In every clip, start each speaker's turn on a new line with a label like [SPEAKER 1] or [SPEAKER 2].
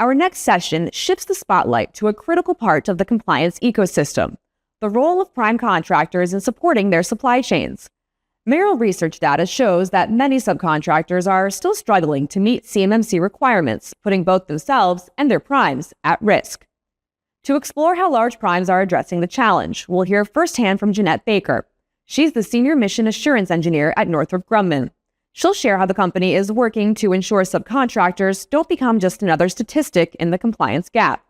[SPEAKER 1] Our next session shifts the spotlight to a critical part of the compliance ecosystem, the role of prime contractors in supporting their supply chains. Merrill research data shows that many subcontractors are still struggling to meet CMMC requirements, putting both themselves and their primes at risk. To explore how large primes are addressing the challenge, we'll hear firsthand from Jeannette Baker. She's the Senior Mission Assurance Engineer at Northrop Grumman. She'll share how the company is working to ensure subcontractors don't become just another statistic in the compliance gap.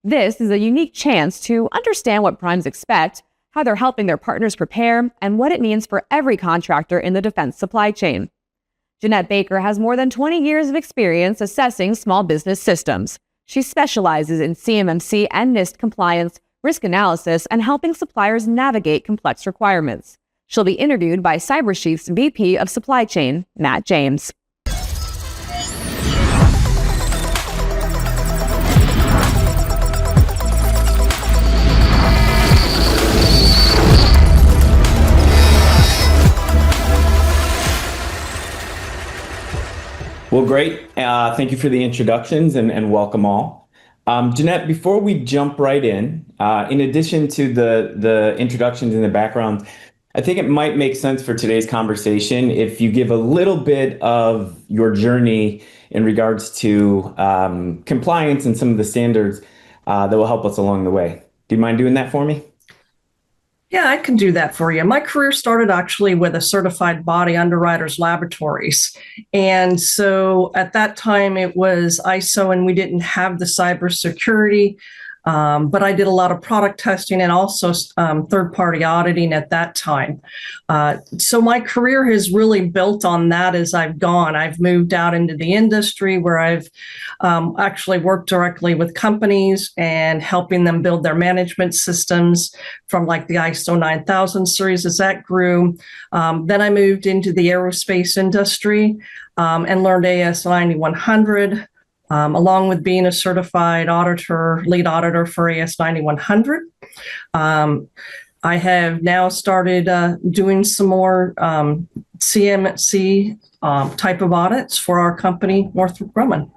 [SPEAKER 1] This is a unique chance to understand what primes expect, how they're helping their partners prepare, and what it means for every contractor in the defense supply chain. Jeannette Baker has more than 20 years of experience assessing small business systems. She specializes in CMMC and NIST compliance, risk analysis, and helping suppliers navigate complex requirements. She'll be interviewed by CyberSheath's VP of Supply Chain, Matt James.
[SPEAKER 2] Well, great. Thank you for the introductions and welcome all. Jeannette, before we jump right in addition to the introductions and the background, I think it might make sense for today's conversation if you give a little bit of your journey in regards to compliance and some of the standards that will help us along the way. Do you mind doing that for me?
[SPEAKER 3] Yeah, I can do that for you. My career started actually with a certified body underwriters laboratories. And so at that time it was ISO and we didn't have the cybersecurity, but I did a lot of product testing and also third-party auditing at that time. So my career has really built on that as I've gone. I've moved out into the industry where I've actually worked directly with companies and helping them build their management systems from like the ISO 9000 series as that grew. Then I moved into the aerospace industry and learned AS 9100. Along with being a certified auditor, lead auditor for AS 9100. I have now started doing some more CMMC type of audits for our company, Northrop Grumman.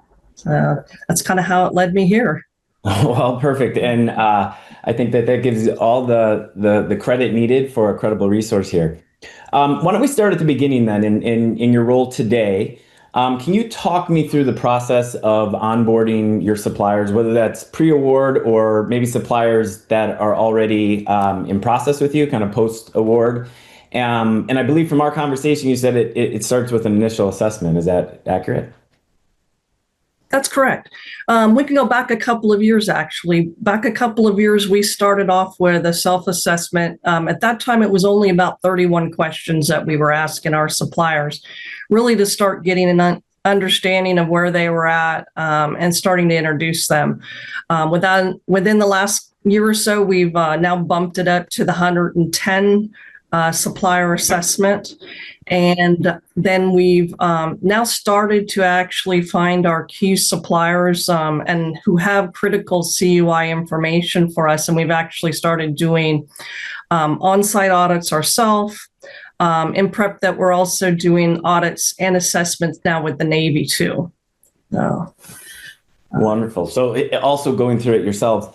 [SPEAKER 3] That's kind of how it led me here.
[SPEAKER 2] Well, perfect. And I think that gives all the credit needed for a credible resource here. Why don't we start at the beginning then, in your role today? Can you talk me through the process of onboarding your suppliers, whether that's pre-award or maybe suppliers that are already in process with you, kind of post-award? And I believe from our conversation, you said it starts with an initial assessment. Is that accurate?
[SPEAKER 3] That's correct. We can go back a couple of years, actually. Back a couple of years, we started off with a self-assessment. At that time, it was only about 31 questions that we were asking our suppliers, really to start getting an understanding of where they were at and starting to introduce them. Within the last year or so, we've now bumped it up to the 110 supplier assessment. And then we've now started to actually find our key suppliers and who have critical CUI information for us. And we've actually started doing on-site audits ourselves. In prep that we're also doing audits and assessments now with the Navy too. So,
[SPEAKER 2] wonderful. So also going through it yourselves.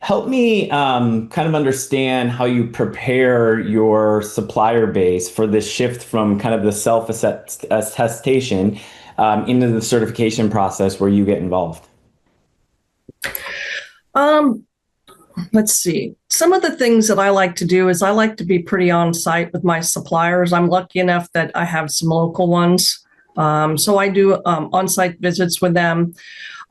[SPEAKER 2] Help me kind of understand how you prepare your supplier base for this shift from kind of the self-attestation into the certification process where you get involved.
[SPEAKER 3] Let's see. Some of the things that I like to do is I like to be pretty on site with my suppliers. I'm lucky enough that I have some local ones. So I do on-site visits with them.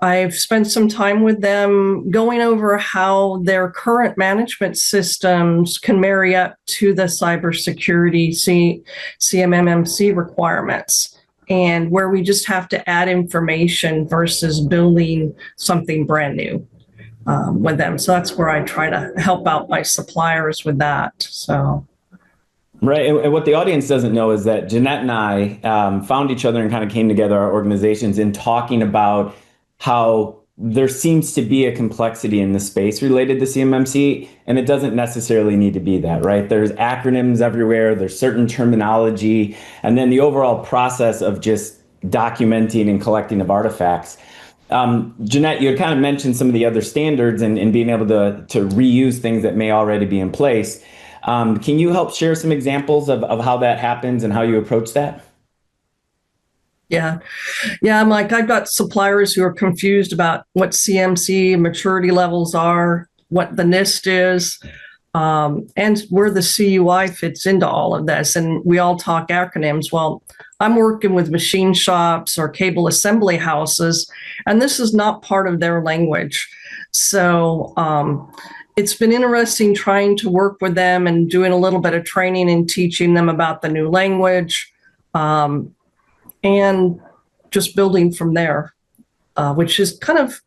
[SPEAKER 3] I've spent some time with them going over how their current management systems can marry up to the cybersecurity CMMC requirements, and where we just have to add information versus building something brand new with them. So that's where I try to help out my suppliers with that. So.
[SPEAKER 2] Right. And what the audience doesn't know is that Jeannette and I found each other and kind of came together, our organizations, in talking about how there seems to be a complexity in the space related to CMMC, and it doesn't necessarily need to be that, right? There's acronyms everywhere, there's certain terminology, and then the overall process of just documenting and collecting of artifacts. Jeannette, you had kind of mentioned some of the other standards and being able to reuse things that may already be in place. Can you help share some examples of how that happens and how you approach that?
[SPEAKER 3] Yeah. Yeah, Mike, I've got suppliers who are confused about what CMC maturity levels are, what the NIST is, and where the CUI fits into all of this. And we all talk acronyms. Well, I'm working with machine shops or cable assembly houses, and this is not part of their language. So it's been interesting trying to work with them and doing a little bit of training and teaching them about the new language. And just building from there, which is kind of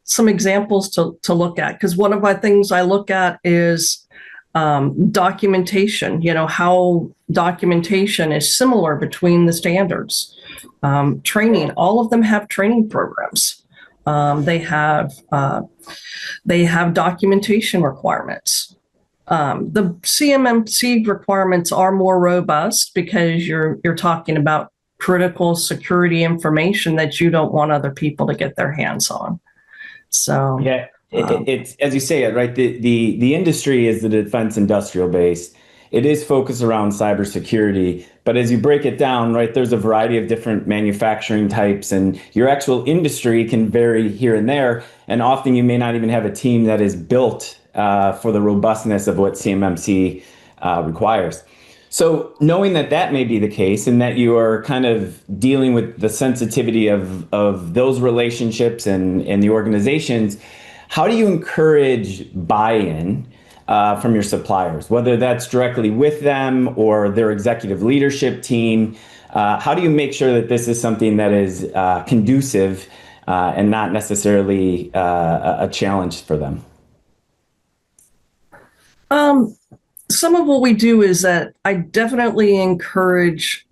[SPEAKER 3] some examples to look at. Because one of my things I look at is documentation, how documentation is similar between the standards. Training, all of them have training programs. They have documentation requirements. The CMMC requirements are more robust because you're talking about critical security information that you don't want other people to get their hands on. So
[SPEAKER 2] yeah, it's as you say it, right? The industry is the defense industrial base. It is focused around cybersecurity, but as you break it down, right, there's a variety of different manufacturing types, and your actual industry can vary here and there. And often you may not even have a team that is built for the robustness of what CMMC requires. So knowing that may be the case and that you are kind of dealing with the sensitivity of those relationships and the organizations, how do you encourage buy-in from your suppliers, whether that's directly with them or their executive leadership team? How do you make sure that this is something that is conducive and not necessarily a challenge for them?
[SPEAKER 3] Some of what we do is that I definitely encourage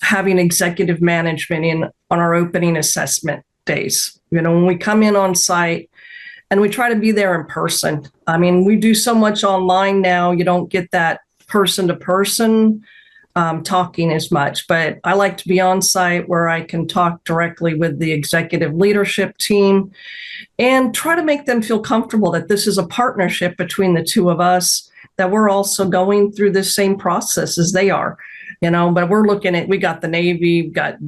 [SPEAKER 3] having executive management on our opening assessment days. When we come in on site and we try to be there in person. I mean, we do so much online now, you don't get that person to person talking as much, but I like to be on site where I can talk directly with the executive leadership team and try to make them feel comfortable that this is a partnership between the two of us, that we're also going through the same process as they are, but we're looking at, we got the Navy, we got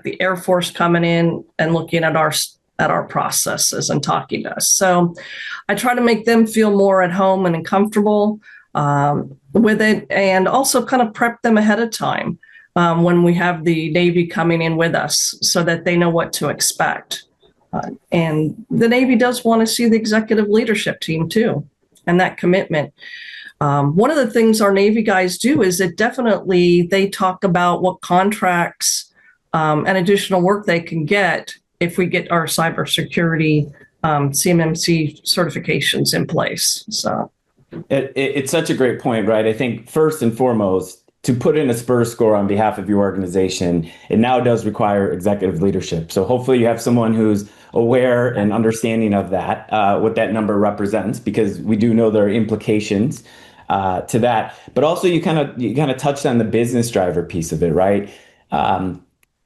[SPEAKER 3] the Air Force coming in and looking at our processes and talking to us. So I try to make them feel more at home and comfortable with it, and also kind of prep them ahead of time when we have the Navy coming in with us so that they know what to expect. And the Navy does want to see the executive leadership team too, and that commitment. One of the things our Navy guys do is that definitely they talk about what contracts and additional work they can get if we get our cybersecurity CMMC certifications in place. So
[SPEAKER 2] it's such a great point, right? I think first and foremost, to put in a SPUR score on behalf of your organization, it now does require executive leadership. So hopefully you have someone who's aware and understanding of that, what that number represents, because we do know there are implications to that. But also you kind of touched on the business driver piece of it, right?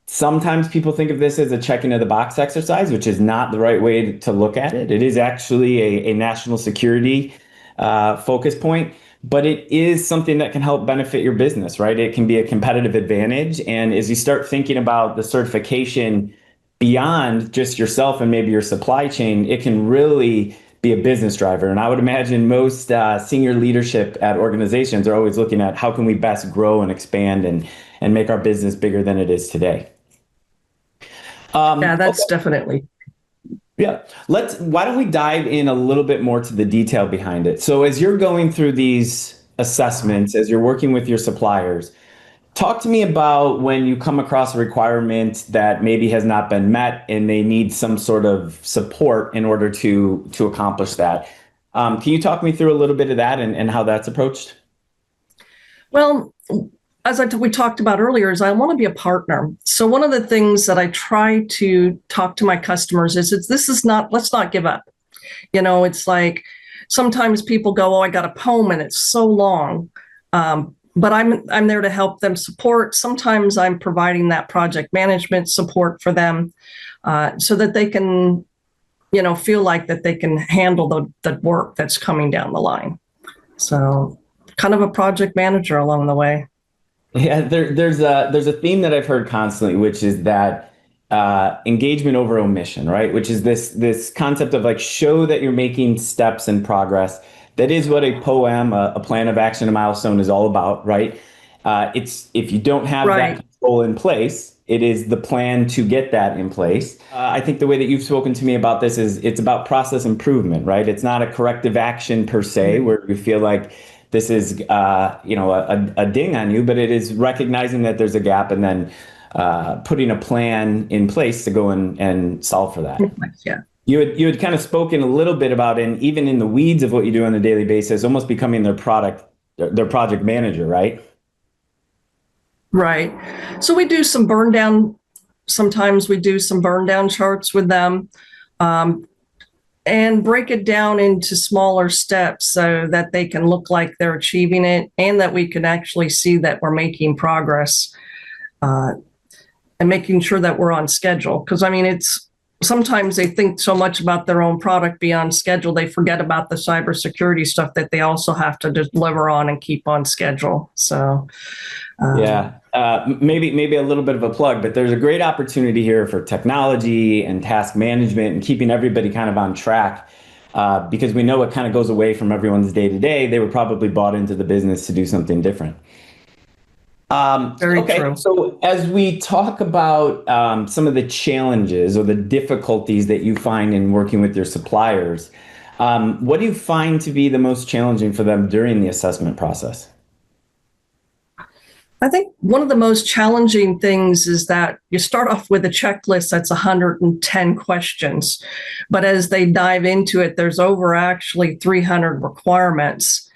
[SPEAKER 2] Sometimes people think of this as a checking of the box exercise, which is not the right way to look at it. It is actually a national security focus point. But it is something that can help benefit your business, right? It can be a competitive advantage. And as you start thinking about the certification beyond just yourself and maybe your supply chain, it can really be a business driver. And I would imagine most senior leadership at organizations are always looking at how can we best grow and expand and make our business bigger than it is today.
[SPEAKER 3] Yeah, that's definitely.
[SPEAKER 2] Yeah. Why don't we dive in a little bit more to the detail behind it? So as you're going through these assessments, as you're working with your suppliers, talk to me about when you come across a requirement that maybe has not been met and they need some sort of support in order to accomplish that. Can you talk me through a little bit of that and how that's approached?
[SPEAKER 3] Well, as we talked about earlier, is I want to be a partner. So one of the things that I try to talk to my customers is let's not give up. It's like sometimes people go, oh, I got a poem and it's so long. but I'm there to help them support. Sometimes I'm providing that project management support for them, so that they can, feel like that they can handle the work that's coming down the line. So kind of a project manager along the way.
[SPEAKER 2] Yeah, there's a theme that I've heard constantly, which is that engagement over omission, right? Which is this concept of like, show that you're making steps and progress. That is what a POAM, a plan of action, a milestone, is all about, right? It's if you don't have
[SPEAKER 3] Right.
[SPEAKER 2] that control in place, it is the plan to get that in place. I think the way that you've spoken to me about this is it's about process improvement, right? It's not a corrective action per se, where you feel like this is a ding on you, but it is recognizing that there's a gap and then putting a plan in place to go and solve for that.
[SPEAKER 3] Yeah.
[SPEAKER 2] You had kind of spoken a little bit about, and even in the weeds of what you do on a daily basis, almost becoming their project manager, right?
[SPEAKER 3] Right. So we do some burn down. Sometimes we do some burn down charts with them, and break it down into smaller steps so that they can look like they're achieving it, and that we can actually see that we're making progress, and making sure that we're on schedule. Because it's sometimes they think so much about their own product beyond schedule, they forget about the cybersecurity stuff that they also have to deliver on and keep on schedule. So
[SPEAKER 2] maybe a little bit of a plug, but there's a great opportunity here for technology and task management and keeping everybody kind of on track, because we know it kind of goes away from everyone's day to day. They were probably bought into the business to do something different.
[SPEAKER 3] Very true.
[SPEAKER 2] So as we talk about some of the challenges or the difficulties that you find in working with your suppliers, what do you find to be the most challenging for them during the assessment process?
[SPEAKER 3] I think one of the most challenging things is that you start off with a checklist that's 110 questions, but as they dive into it, there's over actually 300 requirements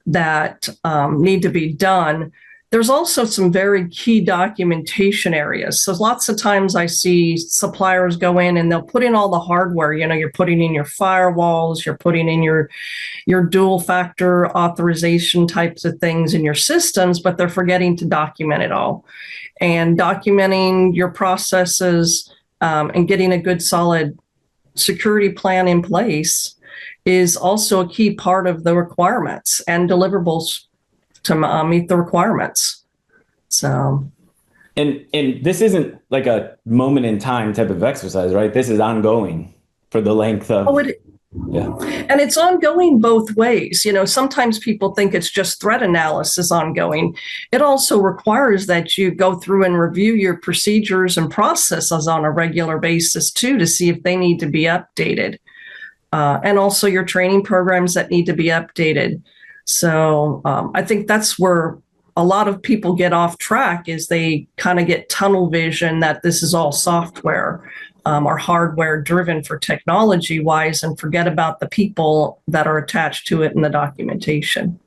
[SPEAKER 3] that need to be done. There's also some very key documentation areas. So lots of times I see suppliers go in and they'll put in all the hardware. You're putting in your firewalls, you're putting in your dual factor authorization types of things in your systems, but they're forgetting to document it all. And documenting your processes, and getting a good solid security plan in place is also a key part of the requirements and deliverables to meet the requirements. So,
[SPEAKER 2] and this isn't like a moment in time type of exercise, right? This is ongoing for the length of. Yeah.
[SPEAKER 3] And it's ongoing both ways. Sometimes people think it's just threat analysis ongoing. It also requires that you go through and review your procedures and processes on a regular basis too, to see if they need to be updated. And also your training programs that need to be updated. So I think that's where a lot of people get off track, is they kind of get tunnel vision that this is all software or hardware driven for technology wise, and forget about the people that are attached to it in the documentation.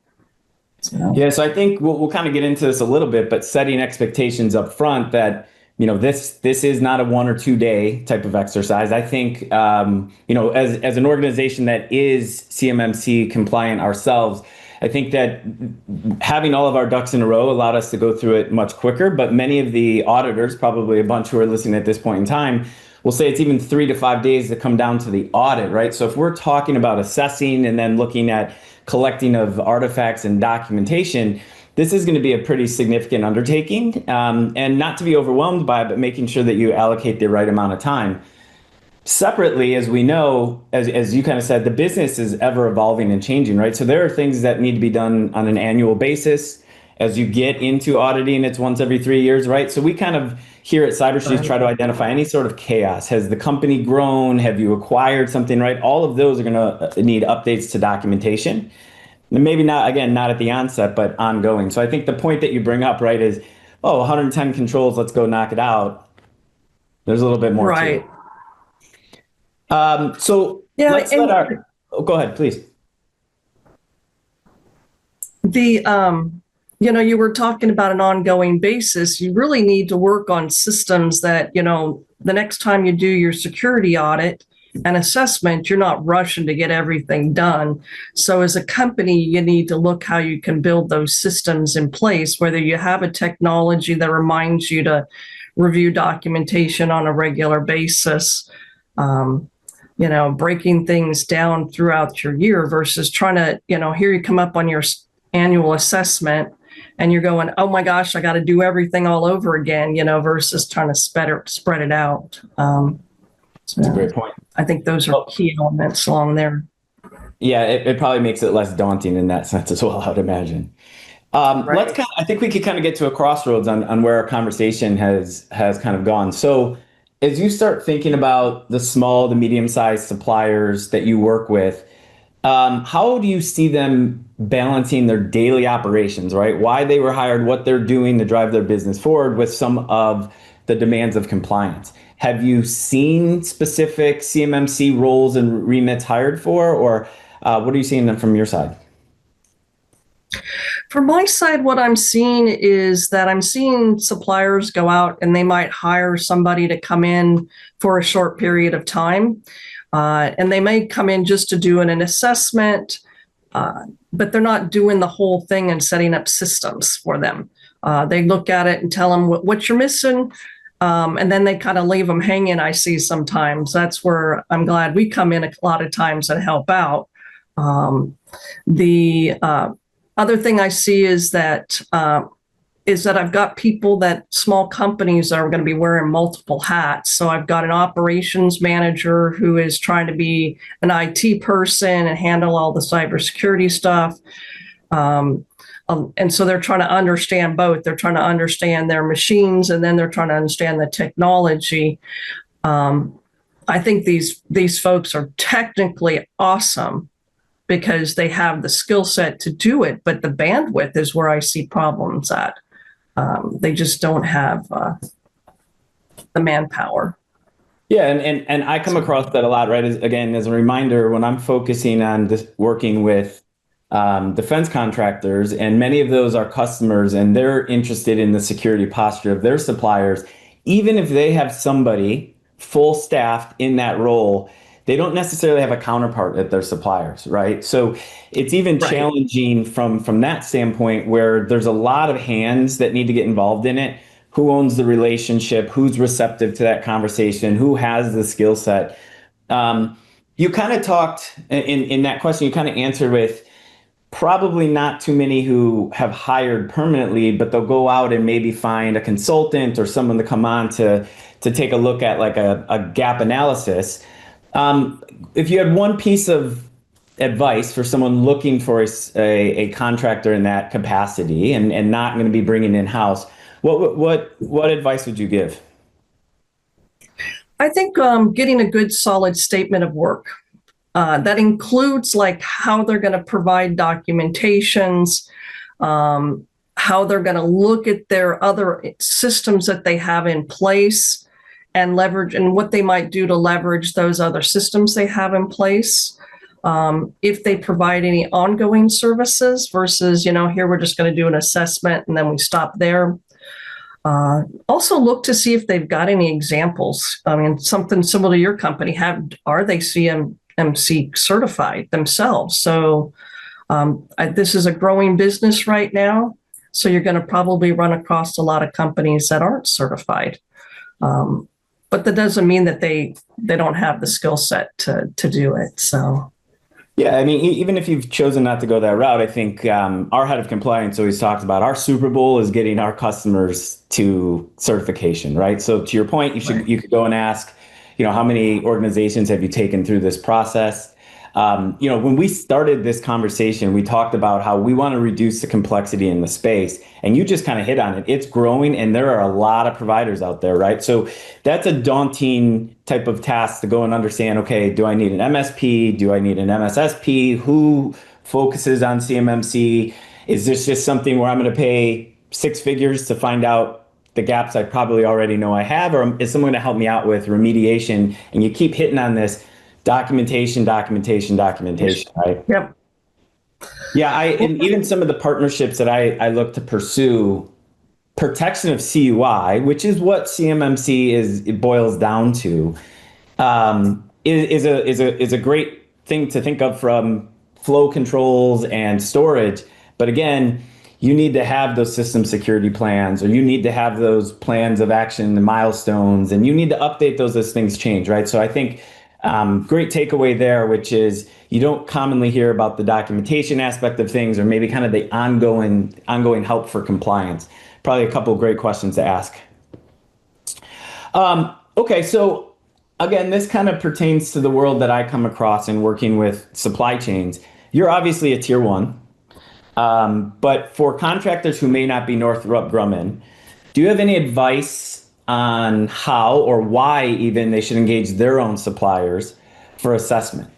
[SPEAKER 2] So I think we'll kind of get into this a little bit, but setting expectations up front that this is not a 1 or 2 day type of exercise. I think as an organization that is CMMC compliant ourselves, I think that having all of our ducks in a row allowed us to go through it much quicker. But many of the auditors, probably a bunch who are listening at this point in time, will say it's even 3 to 5 days to come down to the audit, right? So if we're talking about assessing and then looking at collecting of artifacts and documentation, this is going to be a pretty significant undertaking, and not to be overwhelmed by it, but making sure that you allocate the right amount of time. Separately, as we know, as you kind of said, the business is ever evolving and changing, right? So there are things that need to be done on an annual basis. As you get into auditing, it's once every 3 years, right? So we kind of here at CyberStreet try to identify any sort of chaos. Has the company grown? Have you acquired something, right? All of those are going to need updates to documentation. And maybe not at the onset, but ongoing. So I think the point that you bring up, right, is, 110 controls, let's go knock it out. There's a little bit more to it. So let's go ahead, please.
[SPEAKER 3] You were talking about an ongoing basis. You really need to work on systems that, the next time you do your security audit, an assessment, you're not rushing to get everything done. So as a company, you need to look how you can build those systems in place, whether you have a technology that reminds you to review documentation on a regular basis, breaking things down throughout your year versus trying to, here you come up on your annual assessment and you're going, oh my gosh, I got to do everything all over again, versus trying to spread it out.
[SPEAKER 2] That's a great point.
[SPEAKER 3] I think those are key elements along there.
[SPEAKER 2] Yeah, it probably makes it less daunting in that sense as well, I would imagine.
[SPEAKER 3] Right.
[SPEAKER 2] I think we could kind of get to a crossroads on where our conversation has kind of gone. So as you start thinking about the small to medium-sized suppliers that you work with, how do you see them balancing their daily operations, right? Why they were hired, what they're doing to drive their business forward with some of the demands of compliance? Have you seen specific CMMC roles and remits hired for, or what are you seeing from your side?
[SPEAKER 3] From my side, what I'm seeing is that I'm seeing suppliers go out and they might hire somebody to come in for a short period of time. And they may come in just to do an assessment, but they're not doing the whole thing and setting up systems for them. They look at it and tell them what you're missing, and then they kind of leave them hanging, I see sometimes. That's where I'm glad we come in a lot of times and help out. The other thing I see is that I've got people that small companies are going to be wearing multiple hats. So I've got an operations manager who is trying to be an IT person and handle all the cybersecurity stuff. And so they're trying to understand both. They're trying to understand their machines, and then they're trying to understand the technology. I think these folks are technically awesome because they have the skill set to do it, but the bandwidth is where I see problems at. They just don't have the manpower.
[SPEAKER 2] Yeah, and I come across that a lot, right? As a reminder, when I'm focusing on working with defense contractors, and many of those are customers, and they're interested in the security posture of their suppliers, even if they have somebody full staffed in that role, they don't necessarily have a counterpart at their suppliers, right? So it's even challenging from that standpoint, where there's a lot of hands that need to get involved in it. Who owns the relationship? Who's receptive to that conversation? Who has the skill set? You kind of talked in that question, you kind of answered with probably not too many who have hired permanently, but they'll go out and maybe find a consultant or someone to come on to take a look at like a gap analysis. If you had one piece of advice for someone looking for a contractor in that capacity and not going to be bringing in-house, what advice would you give?
[SPEAKER 3] I think getting a good solid statement of work. That includes like how they're going to provide documentations, how they're going to look at their other systems that they have in place and leverage, and what they might do to leverage those other systems they have in place. If they provide any ongoing services versus, here we're just going to do an assessment and then we stop there. Also look to see if they've got any examples. I mean, something similar to your company, are they CMMC certified themselves? So this is a growing business right now. So you're going to probably run across a lot of companies that aren't certified. But that doesn't mean that they don't have the skill set to do it. So,
[SPEAKER 2] yeah, I mean, even if you've chosen not to go that route, I think our head of compliance always talks about our Super Bowl is getting our customers to certification, right? So to your point, you could go and ask, how many organizations have you taken through this process? When we started this conversation, we talked about how we want to reduce the complexity in the space, and you just kind of hit on it. It's growing, and there are a lot of providers out there, right? So that's a daunting type of task to go and understand, okay, do I need an MSP? Do I need an MSSP? Who focuses on CMMC? Is this just something where I'm going to pay six figures to find out the gaps I probably already know I have, or is someone going to help me out with remediation? And you keep hitting on this. Documentation, right?
[SPEAKER 3] Yep.
[SPEAKER 2] Yeah, and even some of the partnerships that I look to pursue, protection of CUI, which is what CMMC it boils down to. is a great thing to think of from flow controls and storage. But again, you need to have those system security plans, or you need to have those plans of action and milestones, and you need to update those as things change, right? So I think great takeaway there, which is you don't commonly hear about the documentation aspect of things, or maybe kind of the ongoing help for compliance. Probably a couple of great questions to ask. Okay, so again, this kind of pertains to the world that I come across in working with supply chains. You're obviously a tier one, but for contractors who may not be Northrop Grumman, do you have any advice on how or why even they should engage their own suppliers for assessment?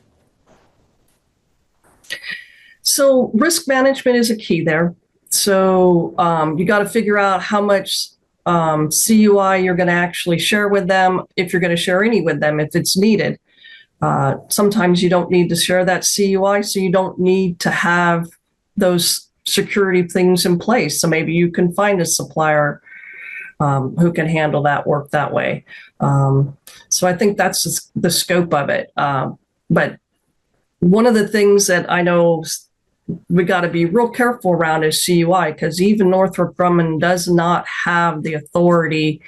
[SPEAKER 3] So risk management is a key there. So you got to figure out how much CUI you're going to actually share with them, if you're going to share any with them, if it's needed. Sometimes you don't need to share that CUI, so you don't need to have those security things in place. So maybe you can find a supplier who can handle that work that way. So I think that's the scope of it. But one of the things that I know we got to be real careful around is CUI, because even Northrop Grumman does not have the authority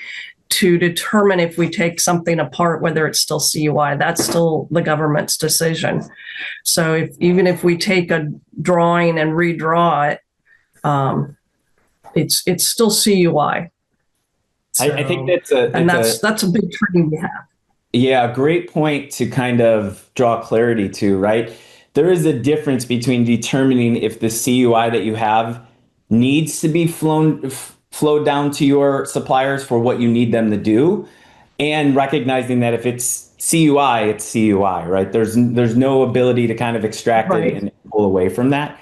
[SPEAKER 3] to determine if we take something apart, whether it's still CUI. That's still the government's decision. So even if we take a drawing and redraw it, it's still CUI. So,
[SPEAKER 2] I think that's
[SPEAKER 3] a big training we have.
[SPEAKER 2] Yeah, great point to kind of draw clarity to, right? There is a difference between determining if the CUI that you have needs to be flowed down to your suppliers for what you need them to do, and recognizing that if it's CUI, it's CUI, right? There's no ability to kind of extract it and pull away from that.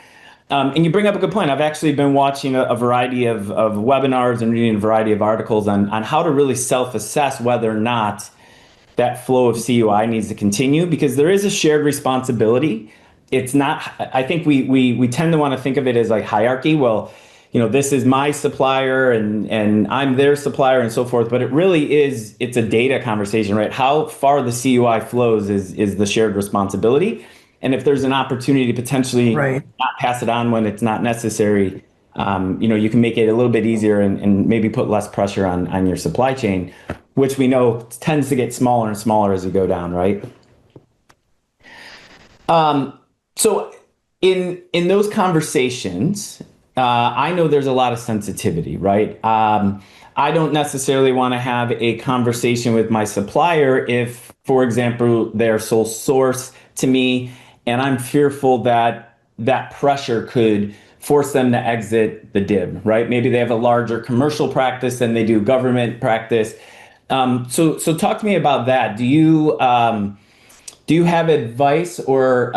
[SPEAKER 2] And you bring up a good point. I've actually been watching a variety of webinars and reading a variety of articles on how to really self-assess whether or not that flow of CUI needs to continue, because there is a shared responsibility. It's not, I think we tend to want to think of it as like hierarchy. Well, this is my supplier and I'm their supplier and so forth, but it really is, it's a data conversation, right? How far the CUI flows is the shared responsibility. And if there's an opportunity to potentially not pass it on when it's not necessary, you can make it a little bit easier and maybe put less pressure on your supply chain, which we know tends to get smaller and smaller as we go down, right? So in those conversations, I know there's a lot of sensitivity, right? I don't necessarily want to have a conversation with my supplier if, for example, they're sole source to me, and I'm fearful that that pressure could force them to exit the DIB, right? Maybe they have a larger commercial practice than they do government practice. So talk to me about that. Do you have advice or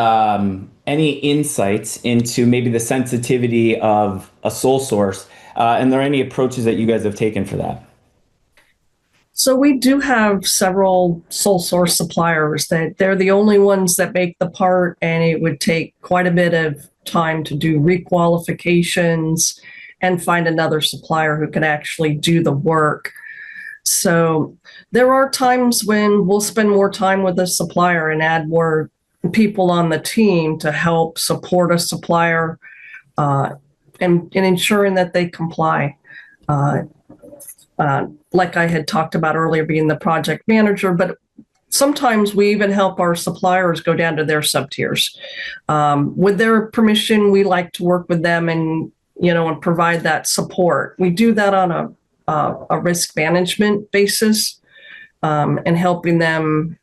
[SPEAKER 2] any insights into maybe the sensitivity of a sole source? And are there any approaches that you guys have taken for that?
[SPEAKER 3] So we do have several sole source suppliers that they're the only ones that make the part, and it would take quite a bit of time to do requalifications and find another supplier who can actually do the work. So there are times when we'll spend more time with a supplier and add more people on the team to help support a supplier and ensuring that they comply. Like I had talked about earlier, being the project manager, but sometimes we even help our suppliers go down to their sub-tiers. With their permission, we like to work with them and provide that support. We do that on a risk management basis, and helping them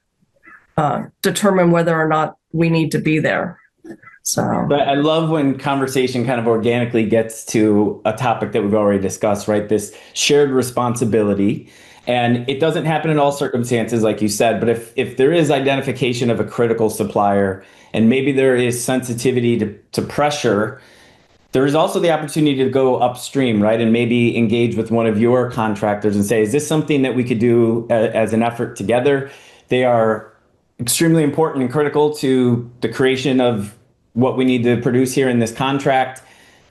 [SPEAKER 3] determine whether or not we need to be there. So,
[SPEAKER 2] but I love when conversation kind of organically gets to a topic that we've already discussed, right? This shared responsibility. And it doesn't happen in all circumstances, like you said, but if there is identification of a critical supplier and maybe there is sensitivity to pressure, there is also the opportunity to go upstream, right? And maybe engage with one of your contractors and say, is this something that we could do as an effort together? They are extremely important and critical to the creation of what we need to produce here in this contract.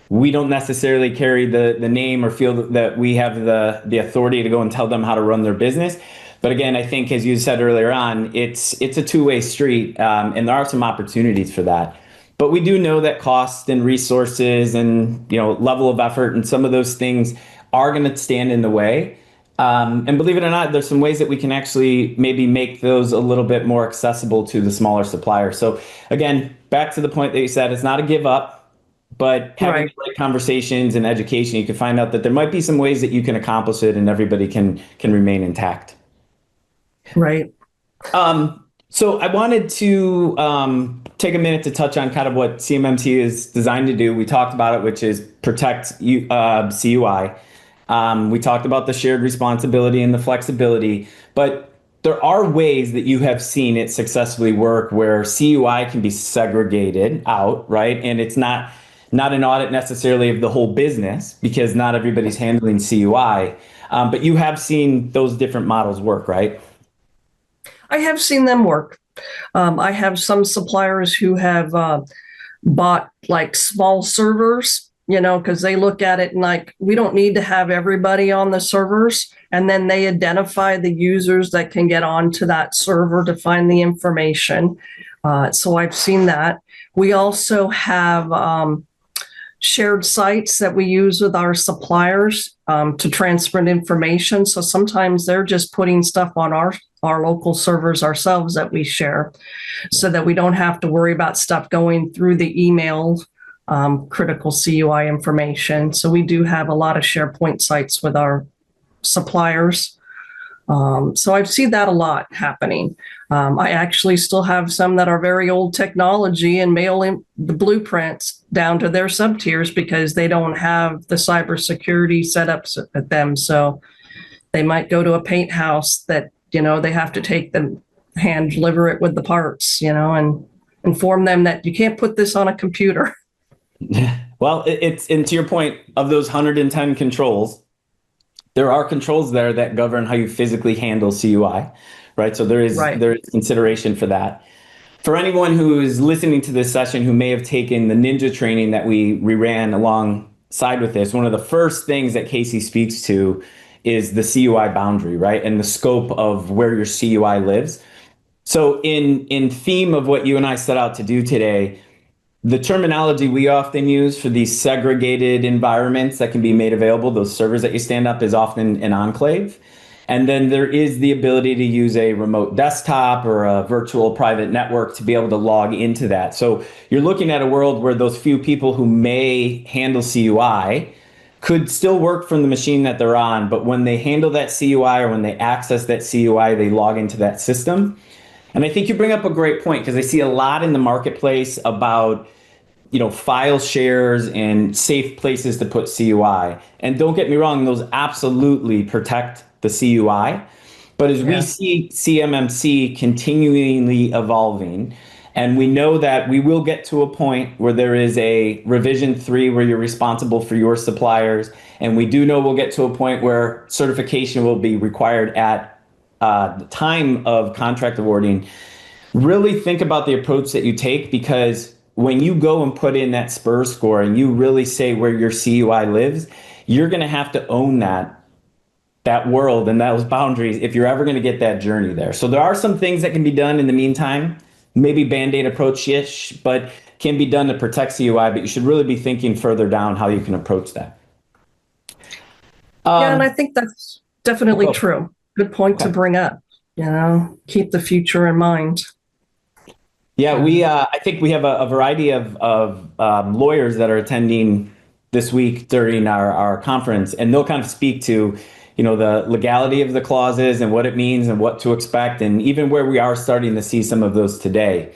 [SPEAKER 2] We don't necessarily carry the name or feel that we have the authority to go and tell them how to run their business. But again, I think, as you said earlier on, it's a two-way street, and there are some opportunities for that. But we do know that cost and resources and level of effort and some of those things are going to stand in the way. And believe it or not, there's some ways that we can actually maybe make those a little bit more accessible to the smaller suppliers. So again, back to the point that you said, it's not a give up, but having
[SPEAKER 3] Right.
[SPEAKER 2] the right conversations and education, you can find out that there might be some ways that you can accomplish it and everybody can remain intact.
[SPEAKER 3] Right.
[SPEAKER 2] So I wanted to take a minute to touch on kind of what CMMC is designed to do. We talked about it, which is protect CUI. We talked about the shared responsibility and the flexibility, but there are ways that you have seen it successfully work where CUI can be segregated out, right? And it's not an audit necessarily of the whole business because not everybody's handling CUI, but you have seen those different models work, right?
[SPEAKER 3] I have seen them work. I have some suppliers who have bought like small servers, because they look at it and like, we don't need to have everybody on the servers. And then they identify the users that can get onto that server to find the information. So I've seen that. We also have shared sites that we use with our suppliers to transfer information. So sometimes they're just putting stuff on our local servers ourselves that we share so that we don't have to worry about stuff going through the email critical CUI information. So we do have a lot of SharePoint sites with our suppliers. So I've seen that a lot happening. I actually still have some that are very old technology and mail in the blueprints down to their sub tiers because they don't have the cybersecurity setups at them. So they might go to a paint house that, they have to take them, hand deliver it with the parts, and inform them that you can't put this on a computer.
[SPEAKER 2] Well, and to your point of those 110 controls, there are controls there that govern how you physically handle CUI, right? So there is consideration for that. For anyone who is listening to this session who may have taken the Ninja training that we ran alongside with this, one of the first things that Casey speaks to is the CUI boundary, right? And the scope of where your CUI lives. So in theme of what you and I set out to do today, the terminology we often use for these segregated environments that can be made available, those servers that you stand up, is often an enclave. And then there is the ability to use a remote desktop or a virtual private network to be able to log into that. So you're looking at a world where those few people who may handle CUI could still work from the machine that they're on, but when they handle that CUI or when they access that CUI, they log into that system. And I think you bring up a great point because I see a lot in the marketplace about file shares and safe places to put CUI. And don't get me wrong, those absolutely protect the CUI. But as we see CMMC continually evolving, and we know that we will get to a point where there is a revision 3 where you're responsible for your suppliers. And we do know we'll get to a point where certification will be required at the time of contract awarding. Really think about the approach that you take, because when you go and put in that SPUR score and you really say where your CUI lives, you're going to have to own that world and those boundaries if you're ever going to get that journey there. So there are some things that can be done in the meantime, maybe Band-Aid approach-ish, but can be done to protect CUI, but you should really be thinking further down how you can approach that.
[SPEAKER 3] And I think that's definitely true. Good point to bring up, keep the future in mind.
[SPEAKER 2] Yeah, I think we have a variety of lawyers that are attending this week during our conference, and they'll kind of speak to, the legality of the clauses and what it means and what to expect, and even where we are starting to see some of those today.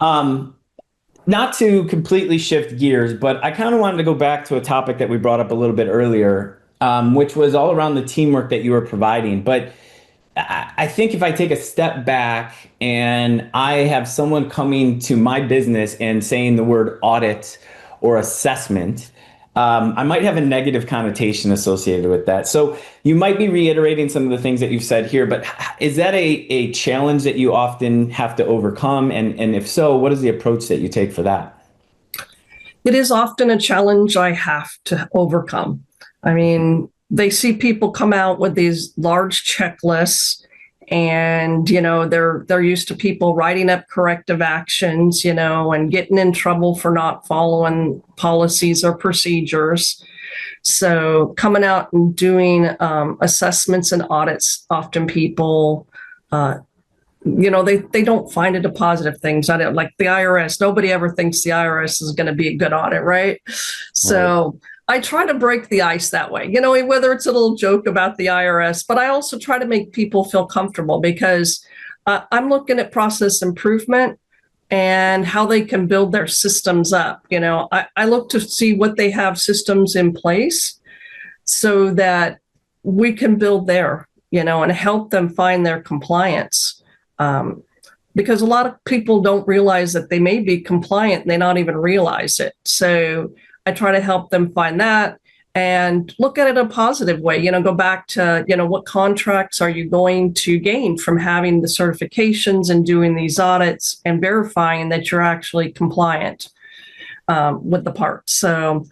[SPEAKER 2] Not to completely shift gears, but I kind of wanted to go back to a topic that we brought up a little bit earlier, which was all around the teamwork that you were providing. But I think if I take a step back and I have someone coming to my business and saying the word audit or assessment, I might have a negative connotation associated with that. So you might be reiterating some of the things that you've said here, but is that a challenge that you often have to overcome? And if so, what is the approach that you take for that?
[SPEAKER 3] It is often a challenge I have to overcome. I mean, they see people come out with these large checklists, and they're used to people writing up corrective actions, and getting in trouble for not following policies or procedures. So coming out and doing assessments and audits, often people they don't find it a positive thing. So I don't, like the IRS, nobody ever thinks the IRS is going to be a good audit, right? So I try to break the ice that way, whether it's a little joke about the IRS, but I also try to make people feel comfortable, because I'm looking at process improvement and how they can build their systems up. I look to see what they have systems in place so that we can build there, and help them find their compliance. Because a lot of people don't realize that they may be compliant and they not even realize it. So I try to help them find that and look at it a positive way. Go back to, what contracts are you going to gain from having the certifications and doing these audits and verifying that you're actually compliant with the parts. So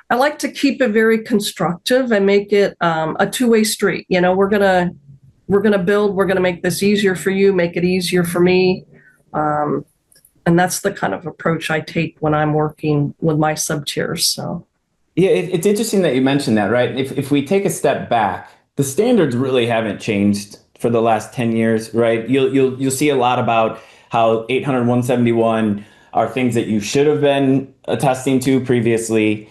[SPEAKER 3] I like to keep it very constructive and make it a two-way street. We're gonna build, we're gonna make this easier for you, make it easier for me. And that's the kind of approach I take when I'm working with my sub-tiers. So
[SPEAKER 2] yeah, it's interesting that you mentioned that, right? If we take a step back, the standards really haven't changed for the last 10 years, right? You'll see a lot about how 800, 171 are things that you should have been attesting to previously.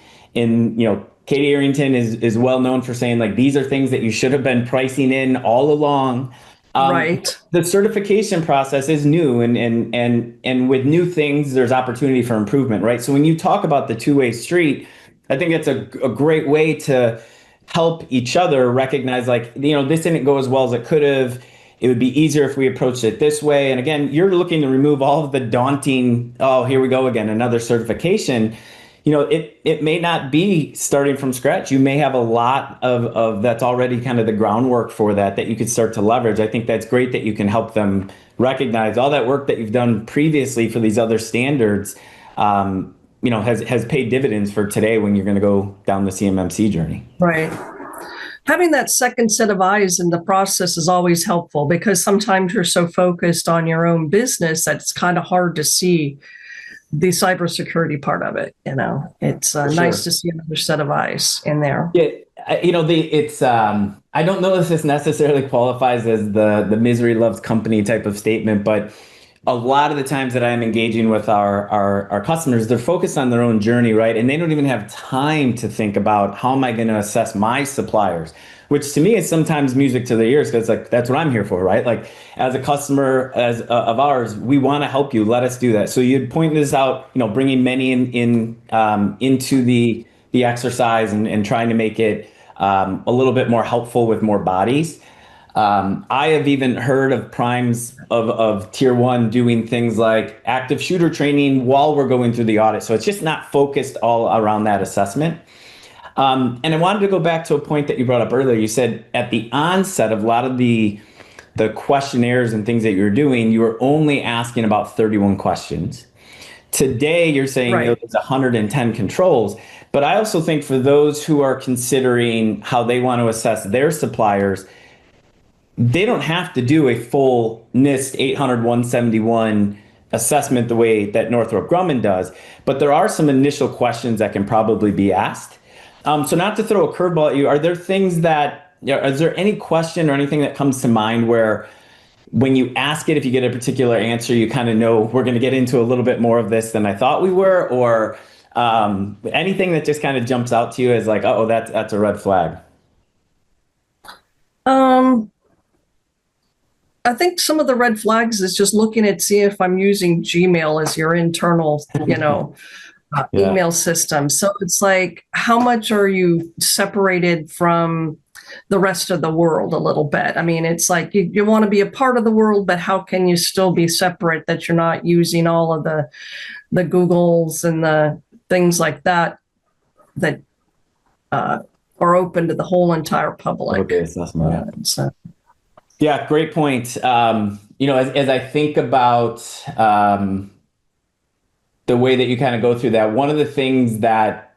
[SPEAKER 2] Katie Arrington is well known for saying, like, these are things that you should have been pricing in all along.
[SPEAKER 3] Right.
[SPEAKER 2] The certification process is new, and with new things, there's opportunity for improvement, right? So when you talk about the two-way street, I think it's a great way to help each other recognize, like, this didn't go as well as it could have. It would be easier if we approached it this way. And again, you're looking to remove all of the daunting, oh, here we go again, another certification. It may not be starting from scratch. You may have a lot of that's already kind of the groundwork for that you could start to leverage. I think that's great that you can help them recognize all that work that you've done previously for these other standards, has paid dividends for today when you're going to go down the CMMC journey.
[SPEAKER 3] Right. Having that second set of eyes in the process is always helpful, because sometimes you're so focused on your own business that it's kind of hard to see the cybersecurity part of it. It's nice to see another set of eyes in there.
[SPEAKER 2] Yeah, it's I don't know if this necessarily qualifies as the misery loves company type of statement, but a lot of the times that I'm engaging with our customers, they're focused on their own journey, right? And they don't even have time to think about, how am I going to assess my suppliers? Which to me is sometimes music to the ears, because that's what I'm here for, right? Like, as a customer of ours, we want to help you. Let us do that. So you'd point this out, bringing many into the exercise and trying to make it a little bit more helpful with more bodies. I have even heard of primes of tier one doing things like active shooter training while we're going through the audit. So it's just not focused all around that assessment. And I wanted to go back to a point that you brought up earlier. You said at the onset of a lot of the questionnaires and things that you're doing, you were only asking about 31 questions. Today, you're saying there's 110 controls. But I also think for those who are considering how they want to assess their suppliers, they don't have to do a full NIST 800, 171 assessment the way that Northrop Grumman does. But there are some initial questions that can probably be asked. So not to throw a curveball at you, are there things that, is there any question or anything that comes to mind where when you ask it, if you get a particular answer, you kind of know we're going to get into a little bit more of this than I thought we were, or anything that just kind of jumps out to you as like, oh, that's a red flag?
[SPEAKER 3] I think some of the red flags is just looking at seeing if I'm using Gmail as your internal, email system. So it's like, how much are you separated from the rest of the world a little bit? I mean, it's like you want to be a part of the world, but how can you still be separate, that you're not using all of the Googles and the things like that are open to the whole entire public.
[SPEAKER 2] Okay, assessment. Yeah, great point. As I think about the way that you kind of go through that, one of the things that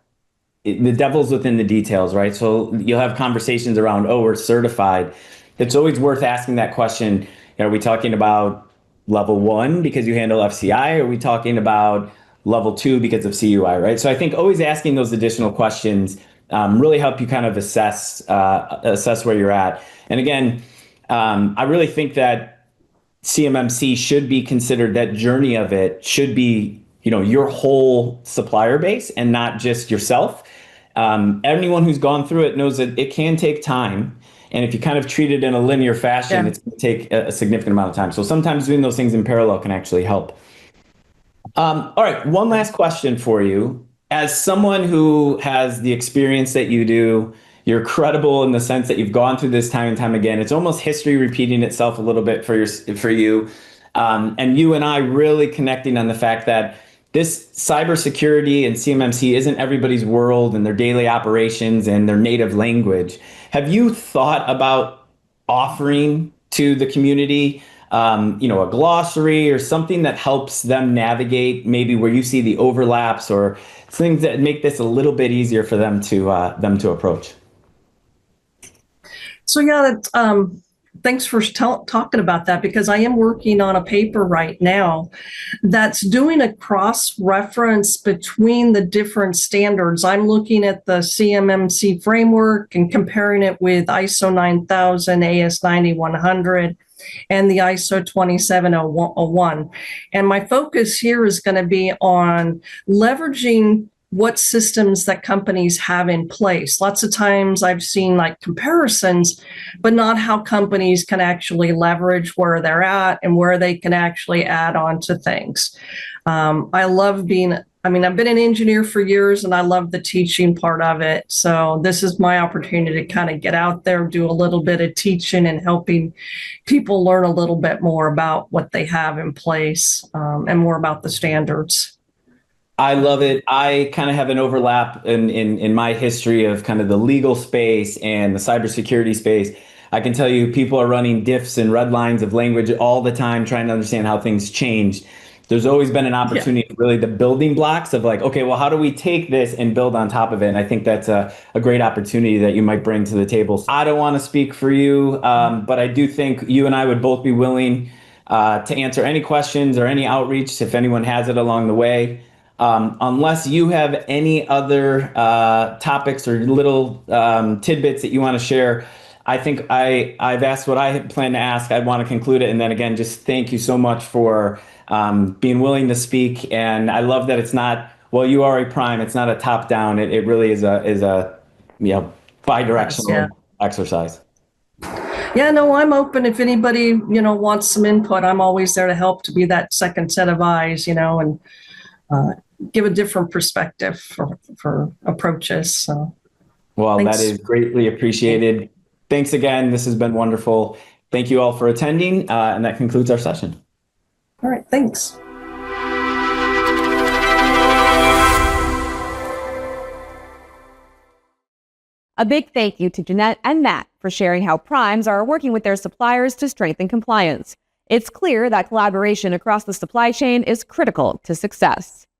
[SPEAKER 2] the devil's within the details, right? So you'll have conversations around, oh, we're certified. It's always worth asking that question. Are we talking about level 1 because you handle FCI? Or are we talking about level 2 because of CUI, right? So I think always asking those additional questions really help you kind of assess where you're at. And again, I really think that CMMC should be considered, that journey of it should be, your whole supplier base and not just yourself. Anyone who's gone through it knows that it can take time. And if you kind of treat it in a linear fashion, it's going to take a significant amount of time. So sometimes doing those things in parallel can actually help. All right, one last question for you. As someone who has the experience that you do, you're credible in the sense that you've gone through this time and time again. It's almost history repeating itself a little bit for you. And you and I really connecting on the fact that this cybersecurity and CMMC isn't everybody's world and their daily operations and their native language. Have you thought about offering to the community, a glossary or something that helps them navigate maybe where you see the overlaps or things that make this a little bit easier for them to approach?
[SPEAKER 3] So yeah, thanks for talking about that, because I am working on a paper right now that's doing a cross-reference between the different standards. I'm looking at the CMMC framework and comparing it with ISO 9000, AS 9100, and the ISO 27001. And my focus here is going to be on leveraging what systems that companies have in place. Lots of times I've seen like comparisons, but not how companies can actually leverage where they're at and where they can actually add on to things. I've been an engineer for years and I love the teaching part of it. So this is my opportunity to kind of get out there, do a little bit of teaching and helping people learn a little bit more about what they have in place and more about the standards.
[SPEAKER 2] I love it. I kind of have an overlap in my history of kind of the legal space and the cybersecurity space. I can tell you people are running diffs and red lines of language all the time, trying to understand how things changed. There's always been an opportunity, really the building blocks of like, okay, well, how do we take this and build on top of it? And I think that's a great opportunity that you might bring to the table. I don't want to speak for you, but I do think you and I would both be willing to answer any questions or any outreach if anyone has it along the way. Unless you have any other topics or little tidbits that you want to share, I think I've asked what I plan to ask. I want to conclude it. And then again, just thank you so much for being willing to speak. And I love that it's not, well, you are a prime. It's not a top down. It really is a bi-directional exercise.
[SPEAKER 3] Yeah, no, I'm open. If anybody, wants some input, I'm always there to help, to be that second set of eyes, and give a different perspective for approaches. So,
[SPEAKER 2] well,
[SPEAKER 3] thanks.
[SPEAKER 2] That is greatly appreciated. Thanks again. This has been wonderful. Thank you all for attending. And that concludes our session.
[SPEAKER 3] All right. Thanks.
[SPEAKER 1] A big thank you to Jeannette and Matt for sharing how primes are working with their suppliers to strengthen compliance. It's clear that collaboration across the supply chain is critical to success.